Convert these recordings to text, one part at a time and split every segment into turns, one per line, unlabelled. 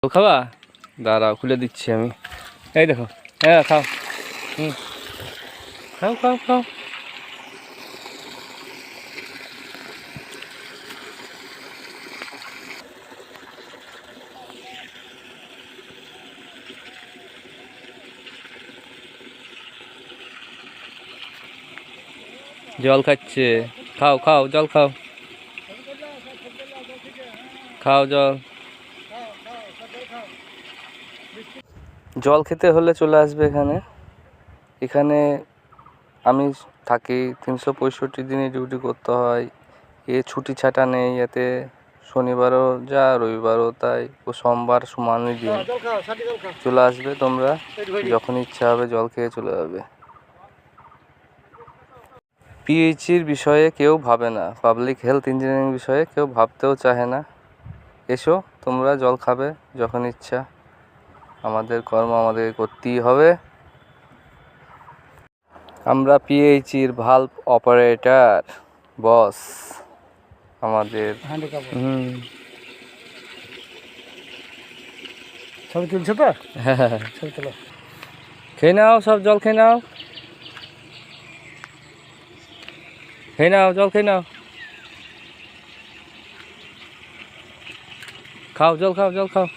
খাবা? দাঁড়াও, খুলে দিচ্ছি আমি। এই দেখো, হ্যাঁ খাও। খাও খাও খাও। জল খাচ্ছে। খাও খাও, জল খাও। খাও জল। জল খেতে হলে চলে আসবে এখানে। এখানে আমি থাকি 365 দিনে ডিউটি করতে হয়। এ ছুটি ছাটা নেই এতে। শনিবারও যা, রবিবারও তাই, ও সোমবার সমানই দিন। চলে আসবে তোমরা, যখন ইচ্ছা হবে জল খেয়ে চলে যাবে। পিএইচির বিষয়ে কেউ ভাবে না, পাবলিক হেলথ ইঞ্জিনিয়ারিং বিষয়ে কেউ ভাবতেও চাহে না। এসো তোমরা, জল খাবে যখন ইচ্ছা। আমাদের কর্ম আমাদের করতেই হবে। আমরা পিএইচির ভাল্ব অপারেটর, বস আমাদের।
ছবি তুলছো তো?
হ্যাঁ,
ছবি তোলো।
খেয়ে নাও সব, জল খেয়ে নাও। খেয়ে নাও, জল খেয়ে নাও। খাও জল, খাও জল, খাও।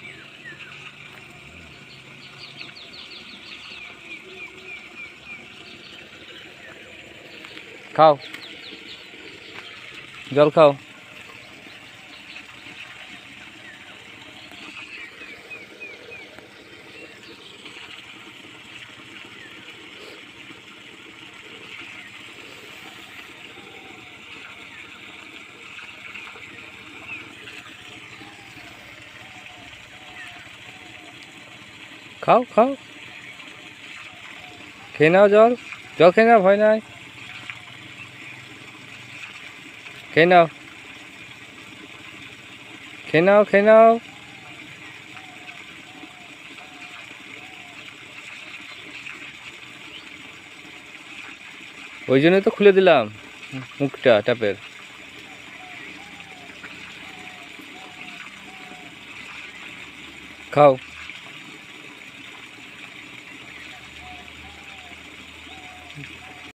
খাও জল, খাও। খাও খাও, খেয়ে নাও জল। জল খেয়ে নাও, ভয় নাই। খেয়ে নাও, খেয়ে নাও, খেয়ে নাও। ওই জন্যই তো খুলে দিলাম মুখটা ট্যাপের। খাও।